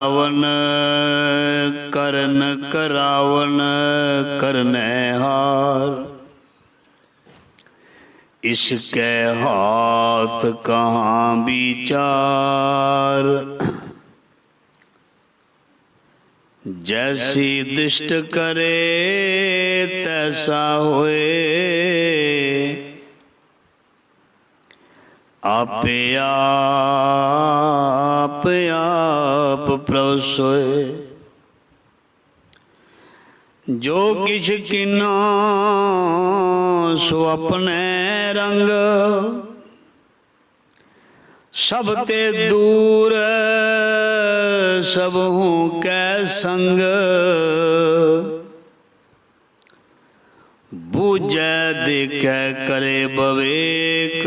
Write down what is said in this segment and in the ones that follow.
रावण करन करावन करने हार, इसके हाथ कहाँ विचार। जैसी दिष्ट करे तैसा होए, आपे आप आप प्रभु सोए। जो किछ किन्ना सो अपने रंग, सब ते दूर सब हूँ कै संग। बूझै देखे करे बवेक,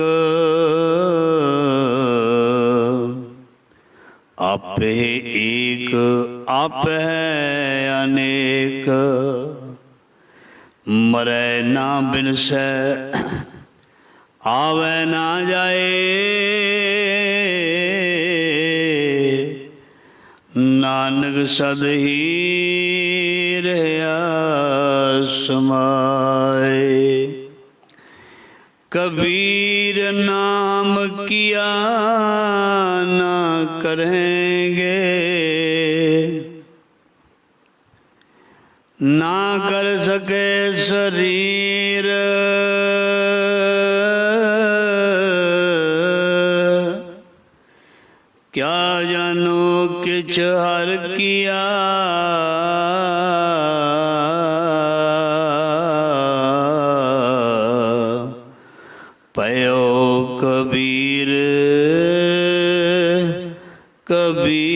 आप एक आप है अनेक। मरै ना बिनसै आवे ना जाए, नानक सद ही रहया समाए। कबीर नाम किया ना करेंगे, ना कर सके शरीर। क्या जानो किछ हर किया, पयो कबीर कबीर।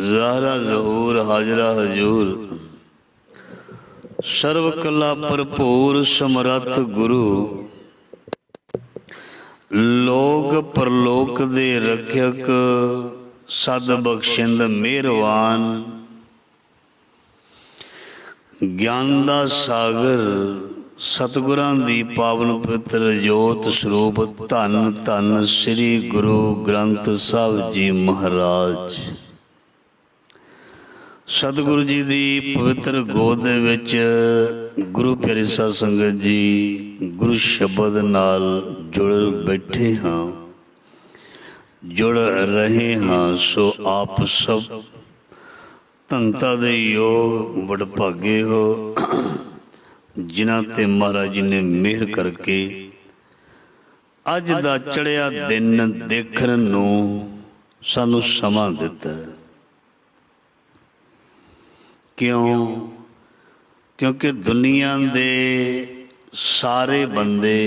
ज़ाहरा ज़हूर हाजरा हजूर, सर्व कला भरपूर समरथ गुरु। लोक परलोक दे रखयक, सद बख्शिंद मेहरवान। ज्ञान दा सागर सतगुरां दी पावन पवित्र जोत स्वरूप धन धन श्री गुरु ग्रंथ साहिब जी महाराज। सतगुरु जी दी पवित्र गोद दे विच गुरु प्यारी साध संगत जी गुरु शब्द नाल जुड़ बैठे हाँ, जुड़ रहे हाँ। सो आप सब धनता दे योग वडभागे हो, जिन्हां ते महाराज जी ने मेहर करके अज दा चढ़िया दिन देखण नूं सानू समां दिता। क्यों? क्योंकि दुनिया दे सारे बंदे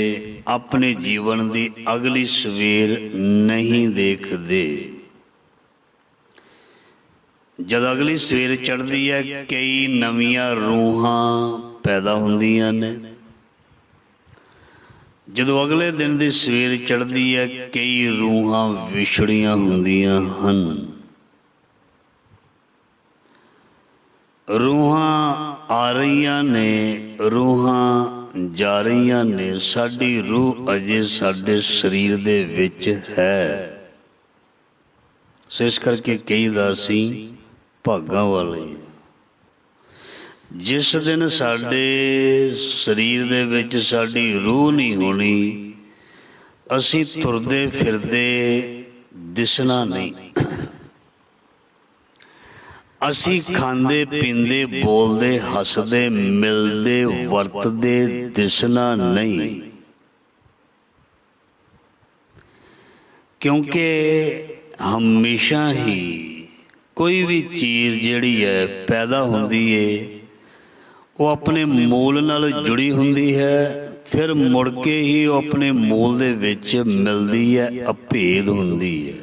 अपने जीवन की अगली सवेर नहीं देखते। जब अगली सवेर चढ़ती है, कई नवीं रूहां पैदा होंदियां ने। जदों अगले दिन की सवेर चढ़ती है, कई रूहां विछड़ियां होंदियां हन। रूहां आ रही ने, रूहां जा रही ने। साडी रूह अजे साडे शरीर दे विच है। सो इस करके कई दासी भागां वाले। जिस दिन साडे शरीर दे विच साडी रूह नहीं होनी, असीं तुरदे फिरदे दिसना नहीं। असी खांदे पींदे बोलदे हसदे मिलदे वरतदे दिसना नहीं। क्योंकि हमेशा ही कोई भी चीज़ जिहड़ी है पैदा होंदी है, वो अपने मूल नाल जुड़ी होंदी है। फिर मुड़ के ही वो अपने मूल दे विच मिलदी है, अभेद होंदी है।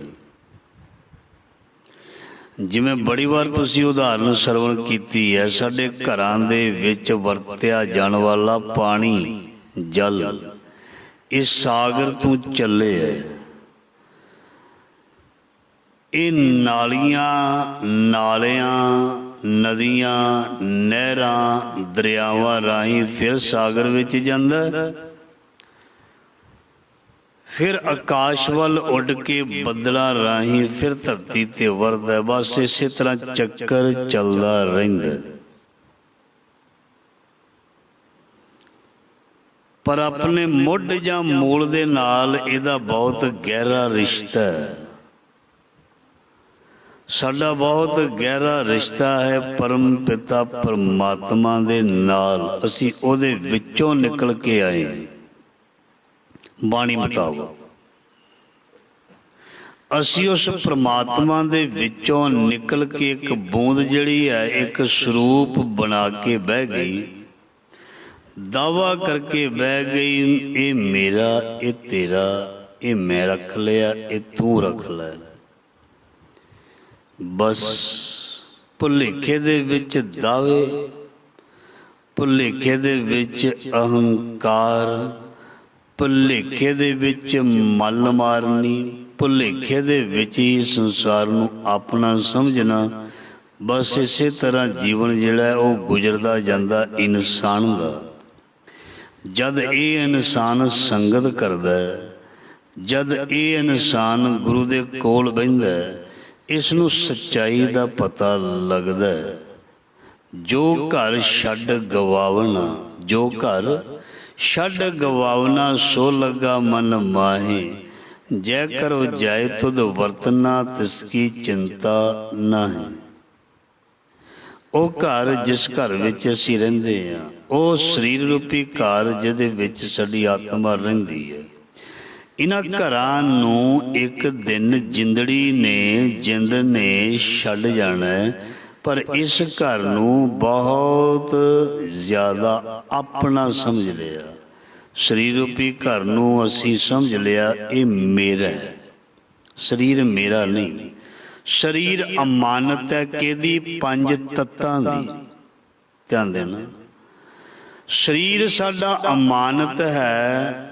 जिमें बड़ी बार तुसी उदाहरण सरवण कीती है, साडे घरां दे विच वरत्या जाण वाला पानी जल इस सागर तों चले है। ये नालियां नालियां नदियां नहरां दरियावां राहीं फिर सागर विच जांदा, ਫਿਰ ਆਕਾਸ਼ ਵੱਲ ਉੱਡ ਕੇ ਬੱਦਲਾਂ ਰਾਹੀਂ ਫਿਰ ਧਰਤੀ ਤੇ ਵਰਦਾ। ਬਸ ਇਸੇ ਤਰ੍ਹਾਂ ਚੱਕਰ ਚੱਲਦਾ ਰਹਿੰਦਾ। ਪਰ ਆਪਣੇ ਮੁੱਢ ਜਾਂ ਮੂਲ ਦੇ ਨਾਲ ਇਹਦਾ ਬਹੁਤ ਗਹਿਰਾ ਰਿਸ਼ਤਾ ਹੈ। ਸਾਡਾ ਬਹੁਤ ਗਹਿਰਾ ਰਿਸ਼ਤਾ ਹੈ ਪਰਮ ਪਿਤਾ ਪਰਮਾਤਮਾ ਦੇ ਨਾਲ। ਅਸੀਂ ਉਹਦੇ ਵਿੱਚੋਂ ਨਿਕਲ ਕੇ ਆਏ। ਬਾਣੀ ਮੁਤਾਬਕ ਅਸੀਂ ਉਸ ਪਰਮਾਤਮਾ ਦੇ ਵਿੱਚੋਂ ਨਿਕਲ ਕੇ ਇੱਕ ਬੂੰਦ ਜਿਹੜੀ ਹੈ, ਇੱਕ ਸਰੂਪ ਬਣਾ ਕੇ ਬਹਿ ਗਈ, ਦਾਵਾ ਕਰਕੇ ਬਹਿ ਗਈ, ਇਹ ਮੇਰਾ, ਇਹ ਤੇਰਾ, ਇਹ ਮੈਂ ਰੱਖ ਲਿਆ, ਇਹ ਤੂੰ ਰੱਖ ਲੈ। ਬਸ ਭੁਲੇਖੇ ਦੇ ਵਿੱਚ ਦਾਅਵੇ, ਭੁਲੇਖੇ ਦੇ ਵਿੱਚ ਅਹੰਕਾਰ, ਭੁਲੇਖੇ ਦੇ ਵਿੱਚ ਮੱਲ ਮਾਰਨੀ, ਭੁਲੇਖੇ ਦੇ ਵਿੱਚ ਹੀ ਸੰਸਾਰ ਨੂੰ ਆਪਣਾ ਸਮਝਣਾ। ਬਸ ਇਸੇ ਤਰ੍ਹਾਂ ਜੀਵਨ ਜਿਹੜਾ ਉਹ ਗੁਜ਼ਰਦਾ ਜਾਂਦਾ ਇਨਸਾਨ ਦਾ। ਜਦ ਇਹ ਇਨਸਾਨ ਸੰਗਤ ਕਰਦਾ, ਜਦ ਇਹ ਇਨਸਾਨ ਗੁਰੂ ਦੇ ਕੋਲ ਬਹਿੰਦਾ, ਇਸ ਨੂੰ ਸੱਚਾਈ ਦਾ ਪਤਾ ਲੱਗਦਾ। ਜੋ ਘਰ ਛੱਡ ਗਵਾਵਣਾ, ਜੋ ਘਰ ਛੱਡ ਗਵਾਵਣਾ, ਸੋ ਲੱਗਾ ਮਨ ਮਾਹੇ, ਜੈ ਕਰੋ ਜਾਏ ਤੁਧ ਵਰਤਨਾ, ਤਿਸਕੀ ਚਿੰਤਾ ਨਾਹੀਂ। ਉਹ ਘਰ ਜਿਸ ਘਰ ਵਿੱਚ ਅਸੀਂ ਰਹਿੰਦੇ ਹਾਂ, ਉਹ ਸਰੀਰ ਰੂਪੀ ਘਰ ਜਿਹਦੇ ਵਿੱਚ ਸਾਡੀ ਆਤਮਾ ਰਹਿੰਦੀ ਹੈ। ਇਹਨਾਂ ਘਰਾਂ ਨੂੰ ਇੱਕ ਦਿਨ ਜਿੰਦੜੀ ਨੇ, ਜਿੰਦ ਨੇ ਛੱਡ ਜਾਣਾ ਹੈ। ਪਰ ਇਸ ਘਰ ਨੂੰ ਬਹੁਤ ਜ਼ਿਆਦਾ ਆਪਣਾ ਸਮਝ ਲਿਆ। ਸਰੀਰ ਰੂਪੀ ਘਰ ਨੂੰ ਅਸੀਂ ਸਮਝ ਲਿਆ ਇਹ ਮੇਰਾ ਹੈ, ਸਰੀਰ ਮੇਰਾ ਨਹੀਂ। ਸਰੀਰ ਅਮਾਨਤ ਹੈ ਕਿਹਦੀ? ਪੰਜ ਤੱਤਾਂ ਦੀ। ਧਿਆਨ ਦੇਣਾ, ਸਰੀਰ ਸਾਡਾ ਅਮਾਨਤ ਹੈ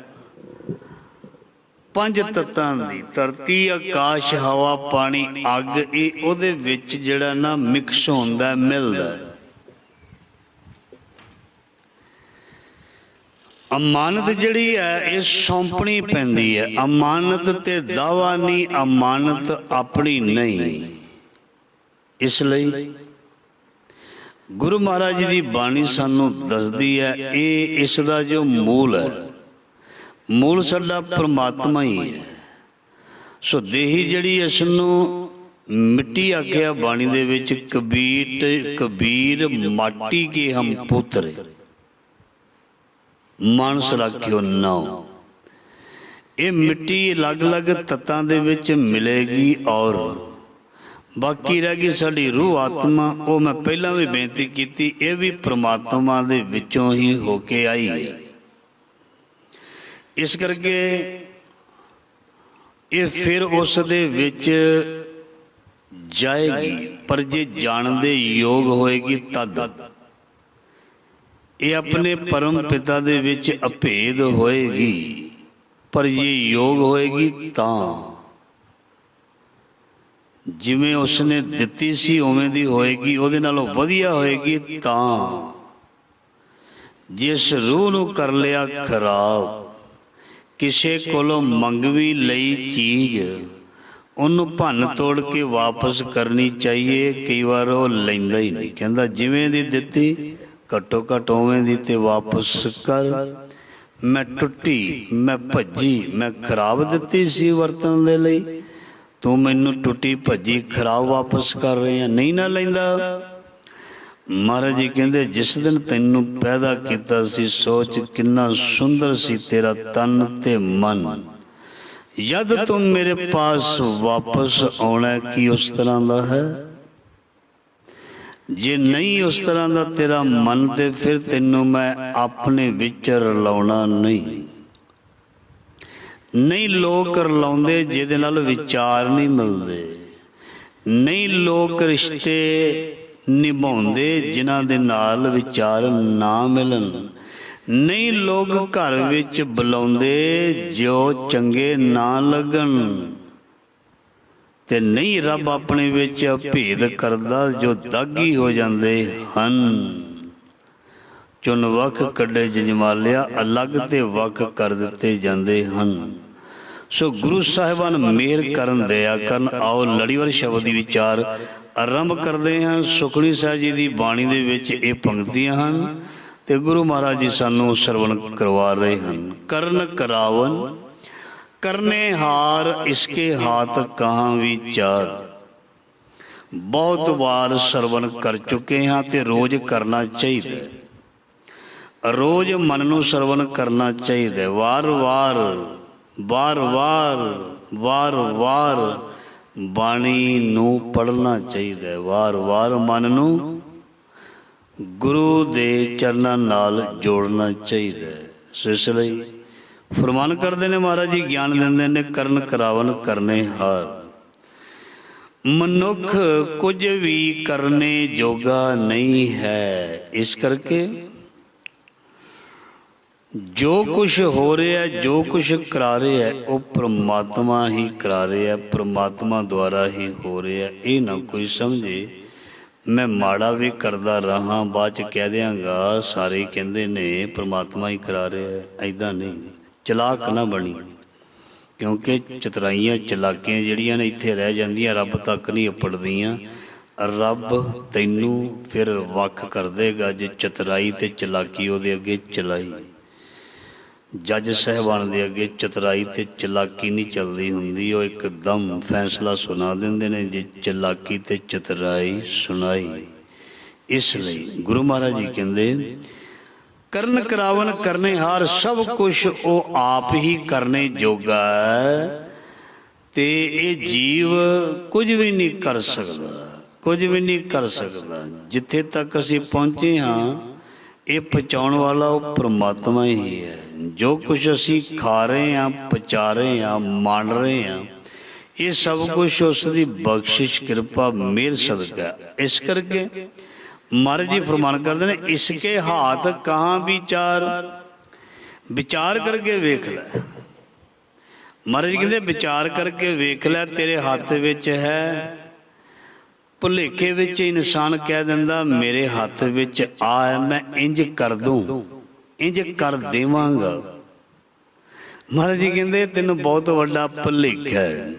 ਪੰਜ ਤੱਤਾਂ ਦੀ। ਧਰਤੀ, ਆਕਾਸ਼, ਹਵਾ, ਪਾਣੀ, ਅੱਗ, ਇਹ ਉਹਦੇ ਵਿੱਚ ਜਿਹੜਾ ਨਾ ਮਿਕਸ ਹੁੰਦਾ, ਮਿਲਦਾ। ਅਮਾਨਤ ਜਿਹੜੀ ਹੈ ਇਹ ਸੌਂਪਣੀ ਪੈਂਦੀ ਹੈ। ਅਮਾਨਤ ਤੇ ਦਾਵਾ ਨਹੀਂ, ਅਮਾਨਤ ਆਪਣੀ ਨਹੀਂ। ਇਸ ਲਈ ਗੁਰੂ ਮਹਾਰਾਜ ਜੀ ਦੀ ਬਾਣੀ ਸਾਨੂੰ ਦੱਸਦੀ ਹੈ ਇਹ ਇਸ ਦਾ ਜੋ ਮੂਲ ਹੈ, ਮੂਲ ਸਾਡਾ ਪਰਮਾਤਮਾ ਹੀ ਹੈ। ਸੋ ਦੇਹੀ ਜਿਹੜੀ ਇਸ ਨੂੰ ਮਿੱਟੀ ਆਖਿਆ ਬਾਣੀ ਦੇ ਵਿੱਚ। ਕਬੀਰ ਮਾਟੀ ਕੇ ਹਮ ਪੁੱਤਰ, ਮਾਨਸ ਰਾਖਿਓ ਨਾਉ। ਇਹ ਮਿੱਟੀ ਅਲੱਗ-ਅਲੱਗ ਤੱਤਾਂ ਦੇ ਵਿੱਚ ਮਿਲੇਗੀ ਔਰ ਬਾਕੀ ਰਹਿ ਗਈ ਸਾਡੀ ਰੂਹ ਆਤਮਾ। ਉਹ ਮੈਂ ਪਹਿਲਾਂ ਵੀ ਬੇਨਤੀ ਕੀਤੀ, ਇਹ ਵੀ ਪ੍ਰਮਾਤਮਾ ਦੇ ਵਿੱਚੋਂ ਹੀ ਹੋ ਕੇ ਆਈ ਹੈ। ਇਸ ਕਰਕੇ ਇਹ ਫਿਰ ਉਸ ਦੇ ਵਿੱਚ ਜਾਏਗੀ। ਪਰ ਜੇ ਜਾਣ ਦੇ ਯੋਗ ਹੋਏਗੀ ਤਦ। ਇਹ ਆਪਣੇ ਪਰਮ ਪਿਤਾ ਦੇ ਵਿੱਚ ਅਭੇਦ ਹੋਏਗੀ। ਪਰ ਜੇ ਯੋਗ ਹੋਏਗੀ ਤਾਂ ਜਿਵੇਂ ਉਸਨੇ ਦਿੱਤੀ ਸੀ ਉਵੇਂ ਦੀ ਹੋਏਗੀ, ਉਹਦੇ ਨਾਲੋਂ ਵਧੀਆ ਹੋਏਗੀ ਤਾਂ। ਜਿਸ ਰੂਹ ਨੂੰ ਕਰ ਲਿਆ ਖਰਾਬ, ਕਿਸੇ ਕੋਲੋਂ ਮੰਗਵੀ ਲਈ ਚੀਜ਼, ਉਹਨੂੰ ਭੰਨ ਤੋੜ ਕੇ ਵਾਪਸ ਕਰਨੀ ਚਾਹੀਏ। ਕਈ ਵਾਰ ਉਹ ਲੈਂਦਾ ਹੀ ਨਹੀਂ, ਕਹਿੰਦਾ ਜਿਵੇਂ ਦੀ ਦਿੱਤੀ ਘੱਟੋ ਘੱਟ ਉਵੇਂ ਦੀ ਤੇ ਵਾਪਸ ਕਰ। ਮੈਂ ਟੁੱਟੀ, ਮੈਂ ਭੱਜੀ, ਮੈਂ ਖਰਾਬ ਦਿੱਤੀ ਸੀ ਵਰਤਣ ਦੇ ਲਈ, ਤੂੰ ਮੈਨੂੰ ਟੁੱਟੀ ਭੱਜੀ ਖਰਾਬ ਵਾਪਸ ਕਰ ਰਹੇ ਆ, ਨਹੀਂ ਨਾ ਲੈਂਦਾ। ਮਹਾਰਾਜ ਜੀ ਕਹਿੰਦੇ ਜਿਸ ਦਿਨ ਤੈਨੂੰ ਪੈਦਾ ਕੀਤਾ ਸੀ, ਸੋਚ ਕਿੰਨਾ ਸੁੰਦਰ ਸੀ ਤੇਰਾ ਤਨ ਤੇ ਮਨ। ਜਦ ਤੂੰ ਮੇਰੇ ਪਾਸ ਵਾਪਸ ਆਉਣਾ, ਕੀ ਉਸ ਤਰ੍ਹਾਂ ਦਾ ਹੈ? ਜੇ ਨਹੀਂ ਉਸ ਤਰ੍ਹਾਂ ਦਾ ਤੇਰਾ ਮਨ, ਤੇ ਫਿਰ ਤੈਨੂੰ ਮੈਂ ਆਪਣੇ ਵਿੱਚ ਰਲਾਉਣਾ ਨਹੀਂ। ਨਹੀਂ ਲੋਕ ਰਲਾਉਂਦੇ ਜਿਹਦੇ ਨਾਲ ਵਿਚਾਰ ਨਹੀਂ ਮਿਲਦੇ। ਨਹੀਂ ਲੋਕ ਰਿਸ਼ਤੇ ਨਿਭਾਉਂਦੇ ਜਿਨ੍ਹਾਂ ਦੇ ਨਾਲ ਵਿਚਾਰ ਨਾ ਮਿਲਣ। ਨਹੀਂ ਲੋਕ ਘਰ ਵਿੱਚ ਬੁਲਾਉਂਦੇ ਜੋ ਚੰਗੇ ਨਾ ਲੱਗਣ। ਤੇ ਨਹੀਂ ਰੱਬ ਆਪਣੇ ਵਿੱਚ ਭੇਦ ਕਰਦਾ ਜੋ ਦਾਗੀ ਹੋ ਜਾਂਦੇ ਹਨ। ਚੁਣ ਵੱਖ ਕੱਢੇ ਜਜਮਾਲਿਆ, ਅਲੱਗ ਤੇ ਵੱਖ ਕਰ ਦਿੱਤੇ ਜਾਂਦੇ ਹਨ। ਸੋ ਗੁਰੂ ਸਾਹਿਬਾਨ ਮਿਹਰ ਕਰਨ, ਦਇਆ ਕਰਨ। ਆਓ ਲੜੀਵਾਰ ਸ਼ਬਦ ਦੀ ਵਿਚਾਰ ਆਰੰਭ ਕਰਦੇ ਹਾਂ। ਸੁਖਮਨੀ ਸਾਹਿਬ ਜੀ ਦੀ ਬਾਣੀ ਦੇ ਵਿੱਚ ਇਹ ਪੰਕਤੀਆਂ ਹਨ ਤੇ ਗੁਰੂ ਮਹਾਰਾਜ ਜੀ ਸਾਨੂੰ ਸਰਵਣ ਕਰਵਾ ਰਹੇ ਹਨ। ਕਰਨ ਕਰਾਵਨ ਕਰਨੇ ਹਾਰ, ਇਸਕੇ ਹਾਥ ਕਹਾਂ ਵਿਚਾਰ। ਬਹੁਤ ਵਾਰ ਸਰਵਣ ਕਰ ਚੁੱਕੇ ਹਾਂ ਤੇ ਰੋਜ਼ ਕਰਨਾ ਚਾਹੀਦਾ। ਰੋਜ਼ ਮਨ ਨੂੰ ਸਰਵਣ ਕਰਨਾ ਚਾਹੀਦਾ। ਵਾਰ-ਵਾਰ ਬਾਣੀ ਨੂੰ ਪੜ੍ਹਨਾ ਚਾਹੀਦਾ। ਵਾਰ-ਵਾਰ ਮਨ ਨੂੰ ਗੁਰੂ ਦੇ ਚਰਨਾਂ ਨਾਲ ਜੋੜਨਾ ਚਾਹੀਦਾ। ਸੋ ਇਸ ਲਈ ਫਰਮਾਨ ਕਰਦੇ ਨੇ ਮਹਾਰਾਜ ਜੀ, ਗਿਆਨ ਦਿੰਦੇ ਨੇ, ਕਰਨ ਕਰਾਵਨ ਕਰਨੇ ਹਾਰ। ਮਨੁੱਖ ਕੁਝ ਵੀ ਕਰਨੇ ਜੋਗਾ ਨਹੀਂ ਹੈ। ਇਸ ਕਰਕੇ ਜੋ ਕੁਛ ਹੋ ਰਿਹਾ, ਜੋ ਕੁਛ ਕਰਾ ਰਿਹਾ, ਉਹ ਪ੍ਰਮਾਤਮਾ ਹੀ ਕਰਾ ਰਿਹਾ, ਪ੍ਰਮਾਤਮਾ ਦੁਆਰਾ ਹੀ ਹੋ ਰਿਹਾ। ਇਹ ਨਾ ਕੋਈ ਸਮਝੇ ਮੈਂ ਮਾੜਾ ਵੀ ਕਰਦਾ ਰਹਾਂ, ਬਾਅਦ 'ਚ ਕਹਿ ਦਿਆਂਗਾ ਸਾਰੇ ਕਹਿੰਦੇ ਨੇ ਪ੍ਰਮਾਤਮਾ ਹੀ ਕਰਾ ਰਿਹਾ। ਐਦਾਂ ਨਹੀਂ, ਚਲਾਕ ਨਾ ਬਣੀ, ਕਿਉਂਕਿ ਚਤਰਾਈਆਂ ਚਲਾਕੀਆਂ ਜਿਹੜੀਆਂ ਨੇ ਇੱਥੇ ਰਹਿ ਜਾਂਦੀਆਂ, ਰੱਬ ਤੱਕ ਨਹੀਂ ਅੱਪੜਦੀਆਂ। ਰੱਬ ਤੈਨੂੰ ਫਿਰ ਵੱਖ ਕਰ ਦੇਗਾ ਜੇ ਚਤਰਾਈ ਤੇ ਚਲਾਕੀ ਉਹਦੇ ਅੱਗੇ ਚਲਾਈ। ਜੱਜ ਸਾਹਿਬਾਨ ਦੇ ਅੱਗੇ ਚਤਰਾਈ ਤੇ ਚਲਾਕੀ ਨਹੀਂ ਚੱਲਦੀ ਹੁੰਦੀ, ਉਹ ਇੱਕਦਮ ਫੈਸਲਾ ਸੁਣਾ ਦਿੰਦੇ ਨੇ ਜੇ ਚਲਾਕੀ ਤੇ ਚਤਰਾਈ ਸੁਣਾਈ। ਇਸ ਲਈ ਗੁਰੂ ਮਹਾਰਾਜ ਜੀ ਕਹਿੰਦੇ ਕਰਨ ਕਰਾਵਨ ਕਰਨੇ ਹਾਰ। ਸਭ ਕੁਛ ਉਹ ਆਪ ਹੀ ਕਰਨੇ ਜੋਗਾ ਤੇ ਇਹ ਜੀਵ ਕੁਝ ਵੀ ਨਹੀਂ ਕਰ ਸਕਦਾ, ਕੁਝ ਵੀ ਨਹੀਂ ਕਰ ਸਕਦਾ। ਜਿੱਥੇ ਤੱਕ ਅਸੀਂ ਪਹੁੰਚੇ ਹਾਂ, ਇਹ ਪਹੁੰਚਾਉਣ ਵਾਲਾ ਉਹ ਪ੍ਰਮਾਤਮਾ ਹੀ ਹੈ। ਜੋ ਕੁਛ ਅਸੀਂ ਖਾ ਰਹੇ ਹਾਂ, ਪਚਾ ਰਹੇ ਹਾਂ, ਮੰਨ ਰਹੇ ਹਾਂ, ਇਹ ਸਭ ਕੁਛ ਉਸ ਦੀ ਬਖਸ਼ਿਸ਼, ਕਿਰਪਾ, ਮਿਹਰ ਸਦਕਾ। ਇਸ ਕਰਕੇ ਮਹਾਰਾਜ ਜੀ ਫਰਮਾਨ ਕਰਦੇ ਨੇ, ਇਸਕੇ ਹਾਥ ਕਹਾਂ ਵਿਚਾਰ। ਵਿਚਾਰ ਕਰਕੇ ਵੇਖ ਲੈ। ਮਹਾਰਾਜ ਜੀ ਕਹਿੰਦੇ ਵਿਚਾਰ ਕਰਕੇ ਵੇਖ ਲੈ, ਤੇਰੇ ਹੱਥ ਵਿੱਚ ਹੈ। ਭੁਲੇਖੇ ਵਿੱਚ ਇਨਸਾਨ ਕਹਿ ਦਿੰਦਾ ਮੇਰੇ ਹੱਥ ਵਿੱਚ ਆ ਹੈ, ਮੈਂ ਇੰਜ ਕਰ ਦੂੰ, ਇੰਜ ਕਰ ਦੇਵਾਂਗਾ। ਮਹਾਰਾਜ ਜੀ ਕਹਿੰਦੇ ਤੈਨੂੰ ਬਹੁਤ ਵੱਡਾ ਭੁਲੇਖਾ ਹੈ।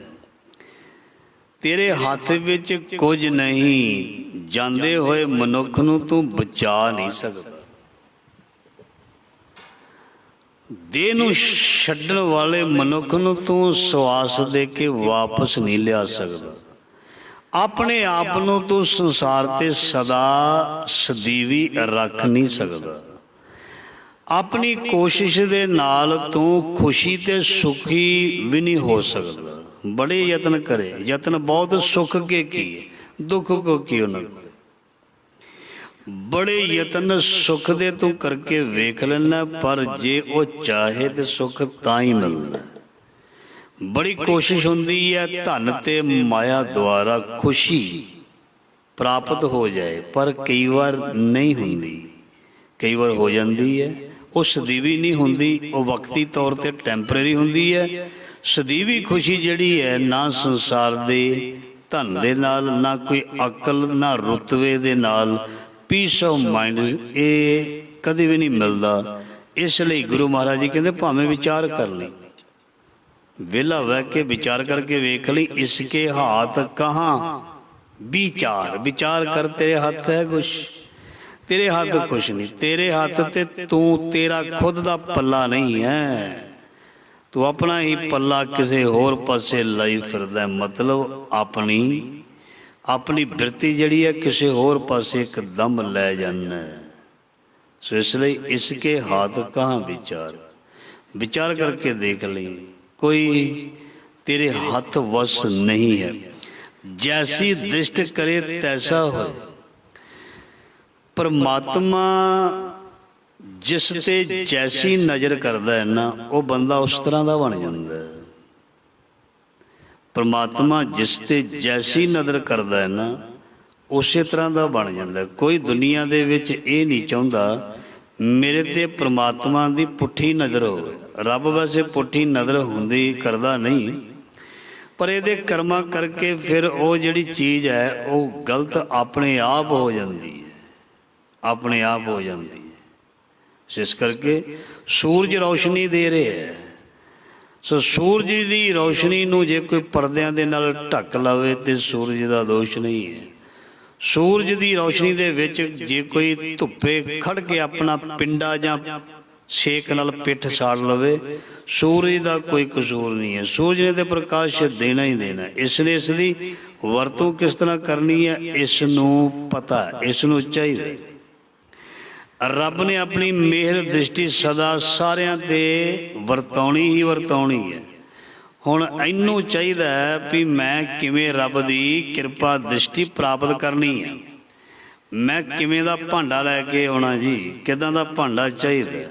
ਤੇਰੇ ਹੱਥ ਵਿੱਚ ਕੁਝ ਨਹੀਂ। ਜਾਂਦੇ ਹੋਏ ਮਨੁੱਖ ਨੂੰ ਤੂੰ ਬਚਾ ਨਹੀਂ ਸਕਦਾ। ਦੇਹ ਨੂੰ ਛੱਡਣ ਵਾਲੇ ਮਨੁੱਖ ਨੂੰ ਤੂੰ ਸਵਾਸ ਦੇ ਕੇ ਵਾਪਸ ਨਹੀਂ ਲਿਆ ਸਕਦਾ। ਆਪਣੇ ਆਪ ਨੂੰ ਤੂੰ ਸੰਸਾਰ ਤੇ ਸਦਾ ਸਦੀਵੀ ਰੱਖ ਨਹੀਂ ਸਕਦਾ। ਆਪਣੀ ਕੋਸ਼ਿਸ਼ ਦੇ ਨਾਲ ਤੂੰ ਖੁਸ਼ੀ ਤੇ ਸੁਖੀ ਵੀ ਨਹੀਂ ਹੋ ਸਕਦਾ। ਬੜੇ ਯਤਨ ਕਰੇ, ਯਤਨ ਬਹੁਤ ਸੁੱਖ ਕੇ ਕੀਏ, ਦੁੱਖ ਕੋ ਕਿਉ ਨਾ ਕੋਇ। ਬੜੇ ਯਤਨ ਸੁੱਖ ਦੇ ਤੂੰ ਕਰਕੇ ਵੇਖ ਲੈਣਾ, ਪਰ ਜੇ ਉਹ ਚਾਹੇ ਤੇ ਸੁੱਖ ਤਾਂ ਹੀ ਮਿਲਦਾ। ਬੜੀ ਕੋਸ਼ਿਸ਼ ਹੁੰਦੀ ਹੈ ਧਨ ਤੇ ਮਾਇਆ ਦੁਆਰਾ ਖੁਸ਼ੀ ਪ੍ਰਾਪਤ ਹੋ ਜਾਏ, ਪਰ ਕਈ ਵਾਰ ਨਹੀਂ ਹੁੰਦੀ। ਕਈ ਵਾਰ ਹੋ ਜਾਂਦੀ ਹੈ, ਉਹ ਸਦੀਵੀ ਨਹੀਂ ਹੁੰਦੀ, ਉਹ ਵਕਤੀ ਤੌਰ ਤੇ ਟੈਂਪਰੇਰੀ ਹੁੰਦੀ ਹੈ। ਸਦੀਵੀ ਖੁਸ਼ੀ ਜਿਹੜੀ ਹੈ, ਨਾ ਸੰਸਾਰ ਦੇ ਧਨ ਦੇ ਨਾਲ, ਨਾ ਕੋਈ ਅਕਲ, ਨਾ ਰੁਤਬੇ ਦੇ ਨਾਲ ਪੀਸ ਆਫ ਮਾਈਂਡ ਇਹ ਕਦੇ ਵੀ ਨਹੀਂ ਮਿਲਦਾ। ਇਸ ਲਈ ਗੁਰੂ ਮਹਾਰਾਜ ਜੀ ਕਹਿੰਦੇ ਭਾਵੇਂ ਵਿਚਾਰ ਕਰ ਲਈ, ਵਿਹਲਾ ਬਹਿ ਕੇ ਵਿਚਾਰ ਕਰਕੇ ਵੇਖ ਲਈ। ਇਸਕੇ ਹਾਥ ਕਹਾਂ ਵਿਚਾਰ। ਵਿਚਾਰ ਕਰ, ਤੇਰੇ ਹੱਥ ਹੈ ਕੁਛ, ਤੇਰੇ ਹੱਥ ਕੁਛ ਨਹੀਂ। ਤੇਰੇ ਹੱਥ ਤੇ ਤੂੰ, ਤੇਰਾ ਖੁਦ ਦਾ ਪੱਲਾ ਨਹੀਂ ਹੈ। ਤੂੰ ਆਪਣਾ ਹੀ ਪੱਲਾ ਕਿਸੇ ਹੋਰ ਪਾਸੇ ਲਾਈ ਫਿਰਦਾ। ਮਤਲਬ ਆਪਣੀ ਬਿਰਤੀ ਜਿਹੜੀ ਹੈ ਕਿਸੇ ਹੋਰ ਪਾਸੇ ਇੱਕਦਮ ਲੈ ਜਾਂਦਾ। ਸੋ ਇਸ ਲਈ ਇਸਕੇ ਹਾਥ ਕਹਾਂ ਵਿਚਾਰ। ਵਿਚਾਰ ਕਰਕੇ ਦੇਖ ਲਈ, ਕੋਈ ਤੇਰੇ ਹੱਥ ਵਸ ਨਹੀਂ ਹੈ। ਜੈਸੀ ਦ੍ਰਿਸ਼ਟ ਕਰੇ ਤੈਸਾ ਹੋਏ। ਪਰਮਾਤਮਾ ਜਿਸ ਤੇ ਜੈਸੀ ਨਜ਼ਰ ਕਰਦਾ ਹੈ ਨਾ, ਉਹ ਬੰਦਾ ਉਸ ਤਰ੍ਹਾਂ ਦਾ ਬਣ ਜਾਂਦਾ ਹੈ। ਪਰਮਾਤਮਾ ਜਿਸ ਤੇ ਜੈਸੀ ਨਜ਼ਰ ਕਰਦਾ ਹੈ ਨਾ, ਉਸੇ ਤਰ੍ਹਾਂ ਦਾ ਬਣ ਜਾਂਦਾ। ਕੋਈ ਦੁਨੀਆ ਦੇ ਵਿੱਚ ਇਹ ਨਹੀਂ ਚਾਹੁੰਦਾ ਮੇਰੇ ਤੇ ਪਰਮਾਤਮਾ ਦੀ ਪੁੱਠੀ ਨਜ਼ਰ ਹੋਵੇ। ਰੱਬ ਵੈਸੇ ਪੁੱਠੀ ਨਜ਼ਰ ਹੁੰਦੀ ਕਰਦਾ ਨਹੀਂ, ਪਰ ਇਹਦੇ ਕਰਮਾਂ ਕਰਕੇ ਫਿਰ ਉਹ ਜਿਹੜੀ ਚੀਜ਼ ਹੈ ਉਹ ਗਲਤ ਆਪਣੇ ਆਪ ਹੋ ਜਾਂਦੀ ਹੈ, ਆਪਣੇ ਆਪ ਹੋ ਜਾਂਦੀ ਹੈ। ਇਸ ਕਰਕੇ ਸੂਰਜ ਰੌਸ਼ਨੀ ਦੇ ਰਿਹਾ ਹੈ, ਸੋ ਸੂਰਜ ਦੀ ਰੌਸ਼ਨੀ ਨੂੰ ਜੇ ਕੋਈ ਪਰਦਿਆਂ ਦੇ ਨਾਲ ਢੱਕ ਲਵੇ ਤੇ ਸੂਰਜ ਦਾ ਦੋਸ਼ ਨਹੀਂ ਹੈ। ਸੂਰਜ ਦੀ ਰੌਸ਼ਨੀ ਦੇ ਵਿੱਚ ਜੇ ਕੋਈ ਧੁੱਪੇ ਖੜ ਕੇ ਆਪਣਾ ਪਿੰਡਾ ਜਾਂ ਛੇਕ ਨਾਲ ਪਿੱਠ ਸਾੜ ਲਵੇ, ਸੂਰਜ ਦਾ ਕੋਈ ਕਸੂਰ ਨਹੀਂ ਹੈ। ਸੂਰਜ ਨੇ ਤੇ ਪ੍ਰਕਾਸ਼ ਦੇਣਾ ਹੀ ਦੇਣਾ। ਇਸ ਨੇ ਇਸ ਦੀ ਵਰਤੋਂ ਕਿਸ ਤਰ੍ਹਾਂ ਕਰਨੀ ਹੈ ਇਸ ਨੂੰ ਪਤਾ, ਇਸ ਨੂੰ ਚਾਹੀਦਾ। ਰੱਬ ਨੇ ਆਪਣੀ ਮਿਹਰ ਦ੍ਰਿਸ਼ਟੀ ਸਦਾ ਸਾਰਿਆਂ 'ਤੇ ਵਰਤਾਉਣੀ ਹੀ ਵਰਤਾਉਣੀ ਹੈ। ਹੁਣ ਇਹਨੂੰ ਚਾਹੀਦਾ ਹੈ ਵੀ ਮੈਂ ਕਿਵੇਂ ਰੱਬ ਦੀ ਕਿਰਪਾ ਦ੍ਰਿਸ਼ਟੀ ਪ੍ਰਾਪਤ ਕਰਨੀ ਹੈ। ਮੈਂ ਕਿਵੇਂ ਦਾ ਭਾਂਡਾ ਲੈ ਕੇ ਆਉਣਾ ਜੀ, ਕਿੱਦਾਂ ਦਾ ਭਾਂਡਾ ਚਾਹੀਦਾ।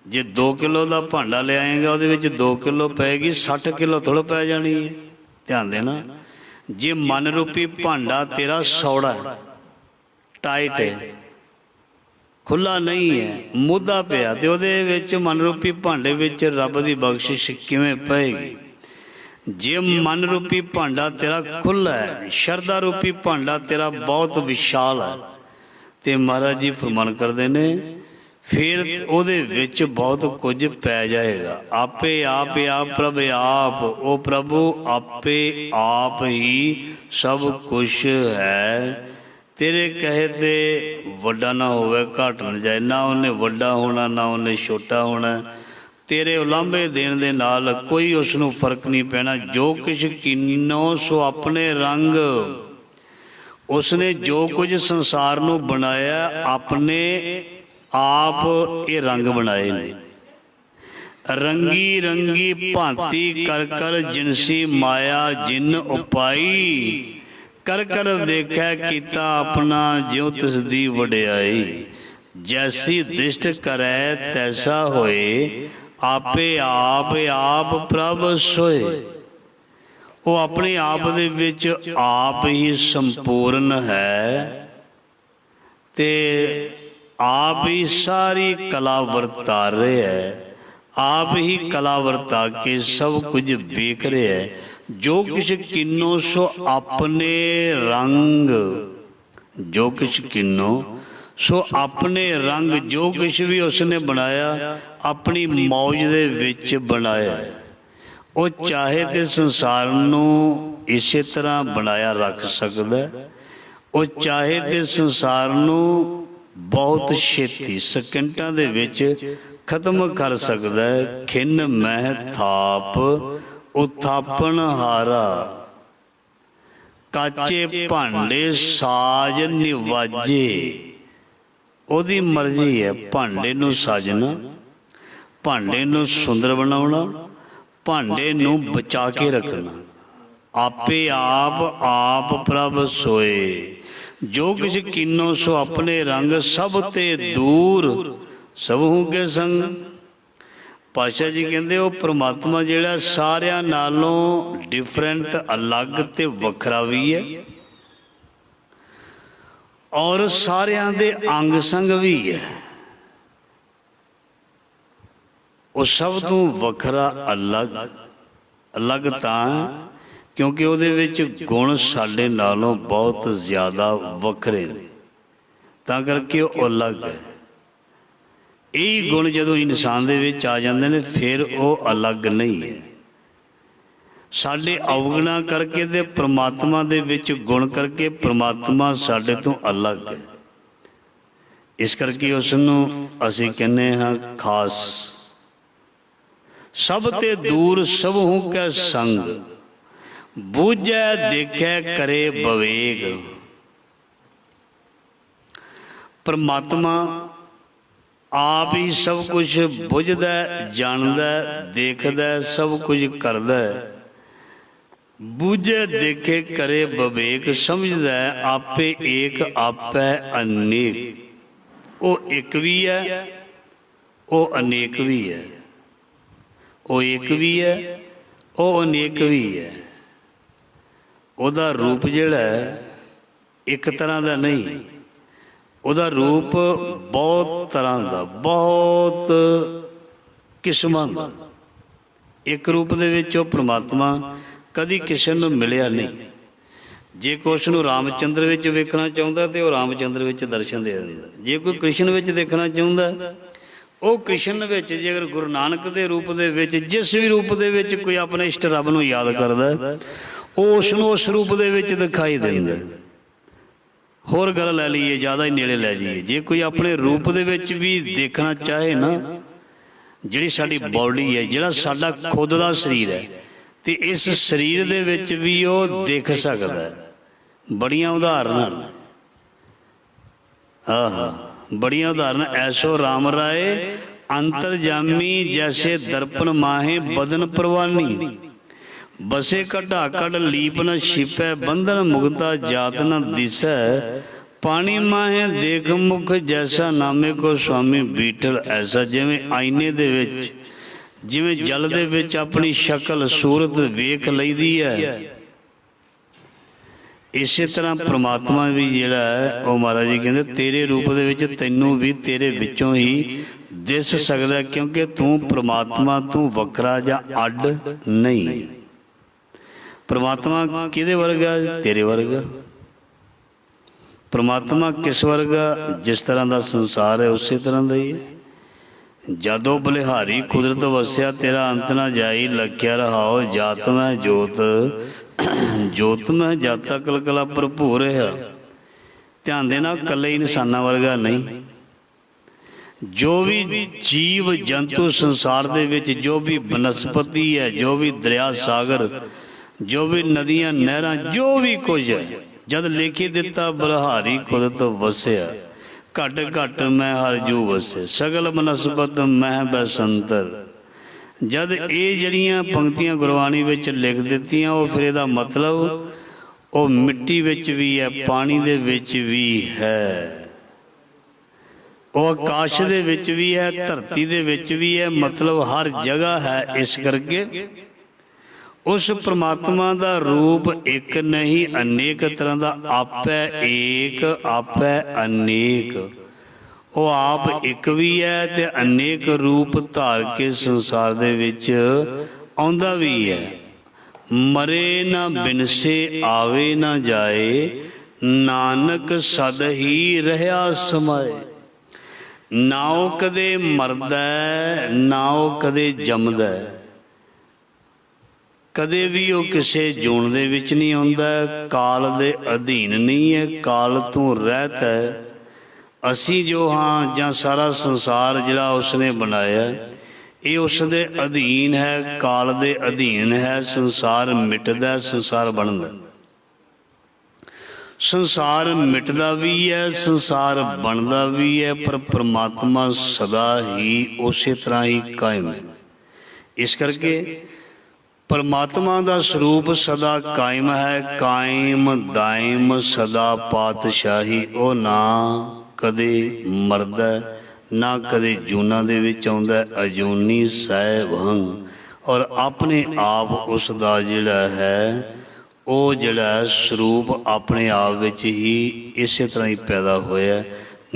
ਜੇ 2 ਕਿਲੋ ਦਾ ਭਾਂਡਾ ਲਿਆਏਗਾ ਉਹਦੇ ਵਿੱਚ 2 ਕਿਲੋ ਪਏਗੀ, 60 ਕਿਲੋ ਥੋੜ੍ਹਾ ਪੈ ਜਾਣੀ ਹੈ। ਧਿਆਨ ਦੇਣਾ, ਜੇ ਮਨ ਰੂਪੀ ਭਾਂਡਾ ਤੇਰਾ ਸੌੜਾ ਹੈ, ਟਾਈਟ ਹੈ, ਖੁੱਲ੍ਹਾ ਨਹੀਂ ਹੈ, ਮੁੱਧਾ ਪਿਆ, ਤੇ ਉਹਦੇ ਵਿੱਚ ਮਨ ਰੂਪੀ ਭਾਂਡੇ ਵਿੱਚ ਰੱਬ ਦੀ ਬਖਸ਼ਿਸ਼ ਕਿਵੇਂ ਪਏਗੀ। ਜੇ ਮਨ ਰੂਪੀ ਭਾਂਡਾ ਤੇਰਾ ਖੁੱਲ੍ਹਾ ਹੈ, ਸ਼ਰਧਾ ਰੂਪੀ ਭਾਂਡਾ ਤੇਰਾ ਬਹੁਤ ਵਿਸ਼ਾਲ ਹੈ, ਤੇ ਮਹਾਰਾਜ ਜੀ ਫਰਮਾਨ ਕਰਦੇ ਨੇ ਫਿਰ ਉਹਦੇ ਵਿੱਚ ਬਹੁਤ ਕੁਝ ਪੈ ਜਾਏਗਾ। ਆਪੇ ਆਪ ਆਪ ਪ੍ਰਭ ਆਪ, ਉਹ ਪ੍ਰਭੂ ਆਪੇ ਆਪ ਹੀ ਸਭ ਕੁਛ ਹੈ। ਤੇਰੇ ਕਹੇ ਤੇ ਵੱਡਾ ਨਾ ਹੋਵੇ, ਘੱਟ ਨਾ ਜਾਏ, ਨਾ ਉਹਨੇ ਵੱਡਾ ਹੋਣਾ ਨਾ ਉਹਨੇ ਛੋਟਾ ਹੋਣਾ। ਤੇਰੇ ਉਲਾਂਭੇ ਦੇਣ ਦੇ ਨਾਲ ਕੋਈ ਉਸ ਨੂੰ ਫਰਕ ਨਹੀਂ ਪੈਣਾ। ਜੋ ਕੁਛ ਕੀਨੋ ਸੋ ਆਪਣੇ ਰੰਗ, ਉਸਨੇ ਜੋ ਕੁਝ ਸੰਸਾਰ ਨੂੰ ਬਣਾਇਆ ਆਪਣੇ ਆਪ ਇਹ ਰੰਗ ਬਣਾਏ ਨੇ। ਰੰਗੀ ਰੰਗੀ ਭਾਂਤੀ ਕਰ ਕਰ ਜਿਨਸੀ ਮਾਇਆ ਜਿਨ ਉਪਾਈ, ਕਰ ਕਰ ਦੇਖਿਆ ਕੀਤਾ ਆਪਣਾ ਜਿਉ ਤਿਸ ਦੀ ਵਡਿਆਈ। ਜੈਸੀ ਦ੍ਰਿਸ਼ਟ ਕਰੈ ਤੈਸਾ ਹੋਏ, ਆਪੇ ਆਪ ਆਪ ਪ੍ਰਭ ਸੋਏ। ਉਹ ਆਪਣੇ ਆਪ ਦੇ ਵਿੱਚ ਆਪ ਹੀ ਸੰਪੂਰਨ ਹੈ ਤੇ ਆਪ ਹੀ ਸਾਰੀ ਕਲਾ ਵਰਤਾ ਰਿਹਾ ਹੈ। ਆਪ ਹੀ ਕਲਾ ਵਰਤਾ ਕੇ ਸਭ ਕੁਝ ਵੇਖ ਰਿਹਾ ਹੈ। ਜੋ ਕਿਛ ਕੀਨੋ ਸੋ ਆਪਣੇ ਰੰਗ, ਜੋ ਕਿਛ ਕੀਨੋ ਸੋ ਆਪਣੇ ਰੰਗ, ਜੋ ਕੁਛ ਵੀ ਉਸਨੇ ਬਣਾਇਆ ਆਪਣੀ ਮੌਜ ਦੇ ਵਿੱਚ ਬਣਾਇਆ। ਉਹ ਚਾਹੇ ਤੇ ਸੰਸਾਰ ਨੂੰ ਇਸੇ ਤਰ੍ਹਾਂ ਬਣਾਇਆ ਰੱਖ ਸਕਦਾ, ਉਹ ਚਾਹੇ ਤੇ ਸੰਸਾਰ ਨੂੰ ਬਹੁਤ ਛੇਤੀ ਸਕਿੰਟਾਂ ਦੇ ਵਿੱਚ ਖਤਮ ਕਰ ਸਕਦਾ ਹੈ। ਖਿੰਨ ਮਹਿ ਥਾਪ ਉਥਾਪਣ ਹਾਰਾ, ਕਾਚੇ ਭਾਂਡੇ ਸਾਜ ਨਿਵਾਜੇ। ਉਹਦੀ ਮਰਜ਼ੀ ਹੈ ਭਾਂਡੇ ਨੂੰ ਸਾਜਣਾ, ਭਾਂਡੇ ਨੂੰ ਸੁੰਦਰ ਬਣਾਉਣਾ, ਭਾਂਡੇ ਨੂੰ ਬਚਾ ਕੇ ਰੱਖਣਾ। ਆਪੇ ਆਪ ਆਪ ਪ੍ਰਭ ਸੋਏ, ਜੋ ਕਿਛ ਕੀਨੋ ਸੋ ਆਪਣੇ ਰੰਗ, ਸਭ ਤੇ ਦੂਰ ਸਭੂ ਕੇ ਸੰਗ। ਪਾਤਸ਼ਾਹ ਜੀ ਕਹਿੰਦੇ ਉਹ ਪ੍ਰਮਾਤਮਾ ਜਿਹੜਾ ਸਾਰਿਆਂ ਨਾਲੋਂ ਡਿਫਰੈਂਟ, ਅਲੱਗ ਤੇ ਵੱਖਰਾ ਵੀ ਹੈ, ਔਰ ਸਾਰਿਆਂ ਦੇ ਅੰਗ ਸੰਗ ਵੀ ਹੈ। ਉਹ ਸਭ ਤੋਂ ਵੱਖਰਾ ਅਲੱਗ, ਅਲੱਗ ਤਾਂ ਕਿਉਂਕਿ ਉਹਦੇ ਵਿੱਚ ਗੁਣ ਸਾਡੇ ਨਾਲੋਂ ਬਹੁਤ ਜ਼ਿਆਦਾ ਵੱਖਰੇ ਨੇ, ਤਾਂ ਕਰਕੇ ਉਹ ਅਲੱਗ ਹੈ। ਇਹ ਗੁਣ ਜਦੋਂ ਇਨਸਾਨ ਦੇ ਵਿੱਚ ਆ ਜਾਂਦੇ ਨੇ ਫਿਰ ਉਹ ਅਲੱਗ ਨਹੀਂ ਹੈ। ਸਾਡੇ ਅਵਗੁਣਾਂ ਕਰਕੇ ਤੇ ਪ੍ਰਮਾਤਮਾ ਦੇ ਵਿੱਚ ਗੁਣ ਕਰਕੇ ਪ੍ਰਮਾਤਮਾ ਸਾਡੇ ਤੋਂ ਅਲੱਗ ਹੈ। ਇਸ ਕਰਕੇ ਉਸ ਨੂੰ ਅਸੀਂ ਕਹਿੰਦੇ ਹਾਂ ਖਾਸ। ਸਭ ਤੇ ਦੂਰ ਸਭੂ ਕੈ ਸੰਗ, ਬੂਝੈ ਦੇਖੈ ਕਰੇ ਬਵੇਗ। ਪਰਮਾਤਮਾ ਆਪ ਹੀ ਸਭ ਕੁਝ ਬੁੱਝਦਾ, ਜਾਣਦਾ, ਦੇਖਦਾ, ਸਭ ਕੁਝ ਕਰਦਾ। ਬੂਝੇ ਦੇਖੇ ਕਰੇ ਵਿਵੇਕ, ਸਮਝਦਾ ਆਪੇ ਏਕ ਆਪੈ ਅਨੇਕ। ਉਹ ਇੱਕ ਵੀ ਹੈ, ਉਹ ਅਨੇਕ ਵੀ ਹੈ। ਉਹ ਇੱਕ ਵੀ ਹੈ, ਉਹ ਅਨੇਕ ਵੀ ਹੈ। ਉਹਦਾ ਰੂਪ ਜਿਹੜਾ ਹੈ ਇੱਕ ਤਰ੍ਹਾਂ ਦਾ ਨਹੀਂ, ਉਹਦਾ ਰੂਪ ਬਹੁਤ ਤਰ੍ਹਾਂ ਦਾ, ਬਹੁਤ ਕਿਸਮਾਂ ਦਾ। ਇੱਕ ਰੂਪ ਦੇ ਵਿੱਚ ਉਹ ਪ੍ਰਮਾਤਮਾ ਕਦੀ ਕਿਸੇ ਨੂੰ ਮਿਲਿਆ ਨਹੀਂ। ਜੇ ਕੋਈ ਉਸ ਨੂੰ ਰਾਮਚੰਦਰ ਵਿੱਚ ਵੇਖਣਾ ਚਾਹੁੰਦਾ ਤੇ ਉਹ ਰਾਮਚੰਦਰ ਵਿੱਚ ਦਰਸ਼ਨ ਦੇ ਦਿੰਦਾ। ਜੇ ਕੋਈ ਕ੍ਰਿਸ਼ਨ ਵਿੱਚ ਦੇਖਣਾ ਚਾਹੁੰਦਾ ਉਹ ਕ੍ਰਿਸ਼ਨ ਵਿੱਚ ਜੇ ਅਗਰ ਗੁਰੂ ਨਾਨਕ ਦੇ ਰੂਪ ਦੇ ਵਿੱਚ ਜਿਸ ਵੀ ਰੂਪ ਦੇ ਵਿੱਚ ਕੋਈ ਆਪਣੇ ਇਸ਼ਟ ਰੱਬ ਨੂੰ ਯਾਦ ਕਰਦਾ, ਉਹ ਉਸ ਨੂੰ ਉਸ ਰੂਪ ਦੇ ਵਿੱਚ ਦਿਖਾਈ ਦਿੰਦਾ। ਹੋਰ ਗੱਲ ਲੈ ਲਈਏ, ਜ਼ਿਆਦਾ ਹੀ ਨੇੜੇ ਲੈ ਜਾਈਏ, ਜੇ ਕੋਈ ਆਪਣੇ ਰੂਪ ਦੇ ਵਿੱਚ ਵੀ ਦੇਖਣਾ ਚਾਹੇ ਨਾ, ਜਿਹੜੀ ਸਾਡੀ ਬੋਡੀ ਹੈ, ਜਿਹੜਾ ਸਾਡਾ ਖੁਦ ਦਾ ਸਰੀਰ ਹੈ, ਤੇ ਇਸ ਸਰੀਰ ਦੇ ਵਿੱਚ ਵੀ ਉਹ ਦੇਖ ਸਕਦਾ। ਬੜੀਆਂ ਉਦਾਹਰਨਾਂ, ਬੜੀਆਂ ਉਦਾਹਰਨਾਂ। ਐਸੋ ਰਾਮ ਰਾਏ ਅੰਤਰਜਾਮੀ, ਜੈਸੇ ਦਰਪਣ ਮਾਹੇ ਬਦਨ ਪ੍ਰਵਾਨੀ। ਬਸੇ ਘਟਾ ਘਟ ਲੀਪ ਨ ਛਿਪੈ, ਬੰਧਨ ਮੁਕਤਾ ਜਾਤ ਨ ਦਿਸੈ। ਪਾਣੀ ਮਾਹੇ ਦੇਖ ਮੁਖ, ਜੈਸਾ ਨਾਮੇ ਕੋ ਸੁਆਮੀ ਬੀਠਲ ਐਸਾ। ਜਿਵੇਂ ਆਈਨੇ ਦੇ ਵਿੱਚ, ਜਿਵੇਂ ਜਲ ਦੇ ਵਿੱਚ ਆਪਣੀ ਸ਼ਕਲ ਸੂਰਤ ਵੇਖ ਲਈਦੀ ਹੈ, ਇਸੇ ਤਰ੍ਹਾਂ ਪ੍ਰਮਾਤਮਾ ਵੀ ਜਿਹੜਾ ਹੈ ਉਹ ਮਹਾਰਾਜ ਜੀ ਕਹਿੰਦੇ ਤੇਰੇ ਰੂਪ ਦੇ ਵਿੱਚ ਤੈਨੂੰ ਵੀ ਤੇਰੇ ਵਿੱਚੋਂ ਹੀ ਦਿਸ ਸਕਦਾ, ਕਿਉਂਕਿ ਤੂੰ ਪ੍ਰਮਾਤਮਾ, ਤੂੰ ਵੱਖਰਾ ਜਾਂ ਅੱਡ ਨਹੀਂ। ਪ੍ਰਮਾਤਮਾ ਕਿਹਦੇ ਵਰਗਾ? ਤੇਰੇ ਵਰਗਾ। ਪ੍ਰਮਾਤਮਾ ਕਿਸ ਵਰਗਾ? ਜਿਸ ਤਰ੍ਹਾਂ ਦਾ ਸੰਸਾਰ ਹੈ ਉਸੇ ਤਰ੍ਹਾਂ ਦਾ ਹੀ ਹੈ। ਜਦੋਂ ਬਲਿਹਾਰੀ ਕੁਦਰਤ ਵਸਿਆ, ਤੇਰਾ ਅੰਤ ਨਾ ਜਾਈ, ਲਖਿਆ ਰਹਾਓ ਜਾਤ ਮੈਂ ਜੋਤ। ਜੋਤ ਮੈਂ ਜਾਤਾ ਕਲਕਲਾ ਭਰਪੂਰ ਹੈ। ਧਿਆਨ ਦੇਣਾ, ਇਕੱਲੇ ਇਨਸਾਨਾਂ ਵਰਗਾ ਨਹੀਂ। ਜੋ ਵੀ ਜੀਵ ਜੰਤੂ ਸੰਸਾਰ ਦੇ ਵਿੱਚ, ਜੋ ਵੀ ਬਨਸਪਤੀ ਹੈ, ਜੋ ਵੀ ਦਰਿਆ ਸਾਗਰ, ਜੋ ਵੀ ਨਦੀਆਂ ਨਹਿਰਾਂ, ਜੋ ਵੀ ਕੁਝ ਹੈ, ਜਦ ਲਿਖੀ ਦਿੱਤਾ ਬਲਿਹਾਰੀ ਕੁਦਰਤ ਵਸਿਆ। ਘਟ ਘਟ ਮੈਂ ਹਰ ਜੂ ਵਸੇ, ਸਗਲ ਬਨਸਪਤ ਮਹਿ ਬਸੰਤਰ। ਜਦ ਇਹ ਜਿਹੜੀਆਂ ਪੰਕਤੀਆਂ ਗੁਰਬਾਣੀ ਵਿੱਚ ਲਿਖ ਦਿੱਤੀਆਂ, ਉਹ ਫਿਰ ਇਹਦਾ ਮਤਲਬ ਉਹ ਮਿੱਟੀ ਵਿੱਚ ਵੀ ਹੈ, ਪਾਣੀ ਦੇ ਵਿੱਚ ਵੀ ਹੈ, ਉਹ ਆਕਾਸ਼ ਦੇ ਵਿੱਚ ਵੀ ਹੈ, ਧਰਤੀ ਦੇ ਵਿੱਚ ਵੀ ਹੈ, ਮਤਲਬ ਹਰ ਜਗ੍ਹਾ ਹੈ। ਇਸ ਕਰਕੇ ਉਸ ਪ੍ਰਮਾਤਮਾ ਦਾ ਰੂਪ ਇੱਕ ਨਹੀਂ, ਅਨੇਕ ਤਰ੍ਹਾਂ ਦਾ। ਆਪੈ ਏਕ ਆਪੈ ਅਨੇਕ, ਉਹ ਆਪ ਇੱਕ ਵੀ ਹੈ ਤੇ ਅਨੇਕ ਰੂਪ ਧਾਰ ਕੇ ਸੰਸਾਰ ਦੇ ਵਿੱਚ ਆਉਂਦਾ ਵੀ ਹੈ। ਮਰੇ ਨਾ ਬਿਨਸੇ ਆਵੇ ਨਾ ਜਾਏ, ਨਾਨਕ ਸਦ ਹੀ ਰਹਿਆ ਸਮਾਏ। ਨਾ ਉਹ ਕਦੇ ਮਰਦਾ, ਨਾ ਉਹ ਕਦੇ ਜੰਮਦਾ, ਕਦੇ ਵੀ ਉਹ ਕਿਸੇ ਜੂਨ ਦੇ ਵਿੱਚ ਨਹੀਂ ਆਉਂਦਾ, ਕਾਲ ਦੇ ਅਧੀਨ ਨਹੀਂ ਹੈ, ਕਾਲ ਤੋਂ ਰਹਿਤ ਹੈ। ਅਸੀਂ ਜੋ ਹਾਂ ਜਾਂ ਸਾਰਾ ਸੰਸਾਰ ਜਿਹੜਾ ਉਸਨੇ ਬਣਾਇਆ, ਇਹ ਉਸ ਦੇ ਅਧੀਨ ਹੈ, ਕਾਲ ਦੇ ਅਧੀਨ ਹੈ। ਸੰਸਾਰ ਮਿਟਦਾ, ਸੰਸਾਰ ਬਣਦਾ। ਸੰਸਾਰ ਮਿਟਦਾ ਵੀ ਹੈ, ਸੰਸਾਰ ਬਣਦਾ ਵੀ ਹੈ, ਪਰ ਪ੍ਰਮਾਤਮਾ ਸਦਾ ਹੀ ਉਸੇ ਤਰ੍ਹਾਂ ਹੀ ਕਾਇਮ ਹੈ। ਇਸ ਕਰਕੇ ਪਰਮਾਤਮਾ ਦਾ ਸਰੂਪ ਸਦਾ ਕਾਇਮ ਹੈ। ਕਾਇਮ ਦਾਇਮ ਸਦਾ ਪਾਤਸ਼ਾਹੀ, ਉਹ ਨਾ ਕਦੇ ਮਰਦਾ, ਨਾ ਕਦੇ ਜੂਨਾਂ ਦੇ ਵਿੱਚ ਆਉਂਦਾ। ਅਜੂਨੀ ਸਹਿਬੰ, ਔਰ ਆਪਣੇ ਆਪ ਉਸ ਦਾ ਜਿਹੜਾ ਹੈ ਉਹ ਜਿਹੜਾ ਸਰੂਪ ਆਪਣੇ ਆਪ ਵਿੱਚ ਹੀ ਇਸੇ ਤਰ੍ਹਾਂ ਹੀ ਪੈਦਾ ਹੋਇਆ।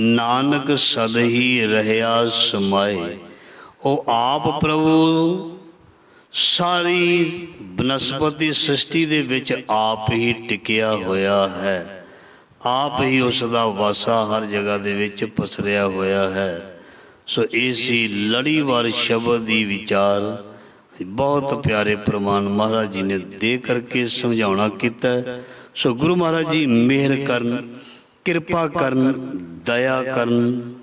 ਨਾਨਕ ਸਦ ਹੀ ਰਹਿਆ ਸਮਾਏ, ਉਹ ਆਪ ਪ੍ਰਭੂ ਸਾਰੀ ਬਨਸਪਤੀ ਸ੍ਰਿਸ਼ਟੀ ਦੇ ਵਿੱਚ ਆਪ ਹੀ ਟਿਕਿਆ ਹੋਇਆ ਹੈ। ਆਪ ਹੀ ਉਸ ਦਾ ਵਾਸਾ ਹਰ ਜਗ੍ਹਾ ਦੇ ਵਿੱਚ ਪਸਰਿਆ ਹੋਇਆ ਹੈ। ਸੋ ਇਹ ਸੀ ਲੜੀਵਾਰ ਸ਼ਬਦ ਦੀ ਵਿਚਾਰ। ਬਹੁਤ ਪਿਆਰੇ ਪ੍ਰਮਾਣ ਮਹਾਰਾਜ ਜੀ ਨੇ ਦੇ ਕਰਕੇ ਸਮਝਾਉਣਾ ਕੀਤਾ। ਸੋ ਗੁਰੂ ਮਹਾਰਾਜ ਜੀ ਮਿਹਰ ਕਰਨ, ਕਿਰਪਾ ਕਰਨ, ਦਇਆ ਕਰਨ।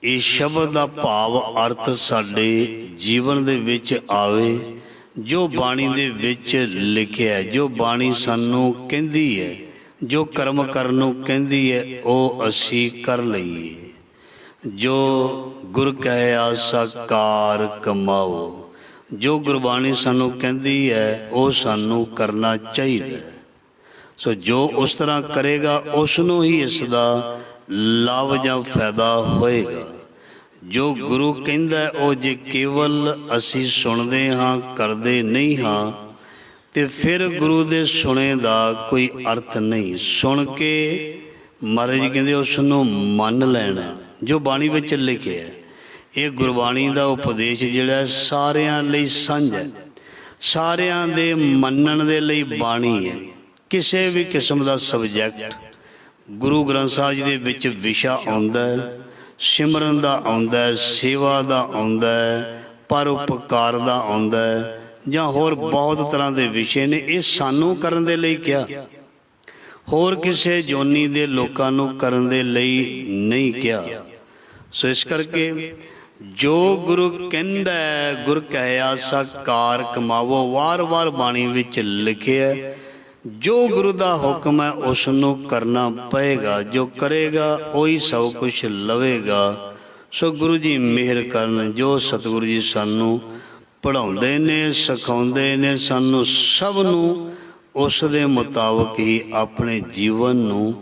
ਇਹ ਸ਼ਬਦ ਦਾ ਭਾਵ ਅਰਥ ਸਾਡੇ ਜੀਵਨ ਦੇ ਵਿੱਚ ਆਵੇ। ਜੋ ਬਾਣੀ ਦੇ ਵਿੱਚ ਲਿਖਿਆ, ਜੋ ਬਾਣੀ ਸਾਨੂੰ ਕਹਿੰਦੀ ਹੈ, ਜੋ ਕਰਮ ਕਰਨ ਨੂੰ ਕਹਿੰਦੀ ਹੈ, ਉਹ ਅਸੀਂ ਕਰ ਲਈਏ। ਜੋ ਗੁਰ ਕਹੇ ਆਸਾ ਕਾਰ ਕਮਾਓ, ਜੋ ਗੁਰਬਾਣੀ ਸਾਨੂੰ ਕਹਿੰਦੀ ਹੈ ਉਹ ਸਾਨੂੰ ਕਰਨਾ ਚਾਹੀਦਾ। ਸੋ ਜੋ ਉਸ ਤਰ੍ਹਾਂ ਕਰੇਗਾ ਉਸ ਨੂੰ ਹੀ ਇਸ ਦਾ ਲਾਭ ਜਾਂ ਫਾਇਦਾ ਹੋਏਗਾ। ਜੋ ਗੁਰੂ ਕਹਿੰਦਾ ਉਹ ਜੇ ਕੇਵਲ ਅਸੀਂ ਸੁਣਦੇ ਹਾਂ, ਕਰਦੇ ਨਹੀਂ ਹਾਂ, ਤੇ ਫਿਰ ਗੁਰੂ ਦੇ ਸੁਣੇ ਦਾ ਕੋਈ ਅਰਥ ਨਹੀਂ। ਸੁਣ ਕੇ ਮਹਾਰਾਜ ਜੀ ਕਹਿੰਦੇ ਉਸ ਨੂੰ ਮੰਨ ਲੈਣਾ ਜੋ ਬਾਣੀ ਵਿੱਚ ਲਿਖਿਆ। ਇਹ ਗੁਰਬਾਣੀ ਦਾ ਉਪਦੇਸ਼ ਜਿਹੜਾ ਸਾਰਿਆਂ ਲਈ ਸਾਂਝਾ ਹੈ, ਸਾਰਿਆਂ ਦੇ ਮੰਨਣ ਦੇ ਲਈ ਬਾਣੀ ਹੈ। ਕਿਸੇ ਵੀ ਕਿਸਮ ਦਾ ਸਬਜੈਕਟ ਗੁਰੂ ਗ੍ਰੰਥ ਸਾਹਿਬ ਜੀ ਦੇ ਵਿੱਚ ਵਿਸ਼ਾ ਆਉਂਦਾ ਹੈ, ਸਿਮਰਨ ਦਾ ਆਉਂਦਾ ਹੈ, ਸੇਵਾ ਦਾ ਆਉਂਦਾ ਹੈ, ਪਰਉਪਕਾਰ ਦਾ ਆਉਂਦਾ ਹੈ, ਜਾਂ ਹੋਰ ਬਹੁਤ ਤਰ੍ਹਾਂ ਦੇ ਵਿਸ਼ੇ ਨੇ। ਇਹ ਸਾਨੂੰ ਕਰਨ ਦੇ ਲਈ ਕਿਹਾ, ਹੋਰ ਕਿਸੇ ਜੋਨੀ ਦੇ ਲੋਕਾਂ ਨੂੰ ਕਰਨ ਦੇ ਲਈ ਨਹੀਂ ਕਿਹਾ। ਸੋ ਇਸ ਕਰਕੇ ਜੋ ਗੁਰੂ ਕਹਿੰਦਾ ਹੈ, ਗੁਰ ਕਹਿਆ ਸਾ ਕਾਰ ਕਮਾਵੋ, ਵਾਰ-ਵਾਰ ਬਾਣੀ ਵਿੱਚ ਲਿਖਿਆ। ਜੋ ਗੁਰੂ ਦਾ ਹੁਕਮ ਹੈ ਉਸ ਨੂੰ ਕਰਨਾ ਪਏਗਾ, ਜੋ ਕਰੇਗਾ ਉਹੀ ਸਭ ਕੁਝ ਲਵੇਗਾ। ਸੋ ਗੁਰੂ ਜੀ ਮਿਹਰ ਕਰਨ, ਜੋ ਸਤਿਗੁਰੂ ਜੀ ਸਾਨੂੰ ਪੜ੍ਹਾਉਂਦੇ ਨੇ, ਸਿਖਾਉਂਦੇ ਨੇ, ਸਾਨੂੰ ਸਭ ਨੂੰ ਉਸ ਦੇ ਮੁਤਾਬਕ ਹੀ ਆਪਣੇ ਜੀਵਨ ਨੂੰ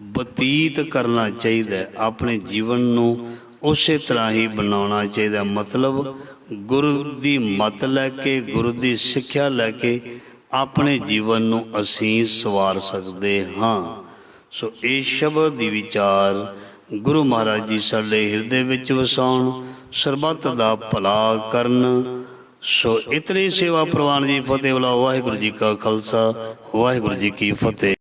ਬਤੀਤ ਕਰਨਾ ਚਾਹੀਦਾ, ਆਪਣੇ ਜੀਵਨ ਨੂੰ ਉਸੇ ਤਰ੍ਹਾਂ ਹੀ ਬਣਾਉਣਾ ਚਾਹੀਦਾ। ਮਤਲਬ ਗੁਰੂ ਦੀ ਮੱਤ ਲੈ ਕੇ, ਗੁਰੂ ਦੀ ਸਿੱਖਿਆ ਲੈ ਕੇ ਆਪਣੇ ਜੀਵਨ ਨੂੰ ਅਸੀਂ ਸਵਾਰ ਸਕਦੇ ਹਾਂ। ਸੋ ਇਹ ਸ਼ਬਦ ਦੀ ਵਿਚਾਰ ਗੁਰੂ ਮਹਾਰਾਜ ਜੀ ਸਾਡੇ ਹਿਰਦੇ ਵਿੱਚ ਵਸਾਉਣ, ਸਰਬੱਤ ਦਾ ਭਲਾ ਕਰਨ। ਸੋ ਇਤਨੀ ਸੇਵਾ ਪ੍ਰਵਾਨ ਜੀ। ਫਤਿਹ ਬੁਲਾਓ। ਵਾਹਿਗੁਰੂ ਜੀ ਕਾ ਖਾਲਸਾ, ਵਾਹਿਗੁਰੂ ਜੀ ਕੀ ਫਤਿਹ।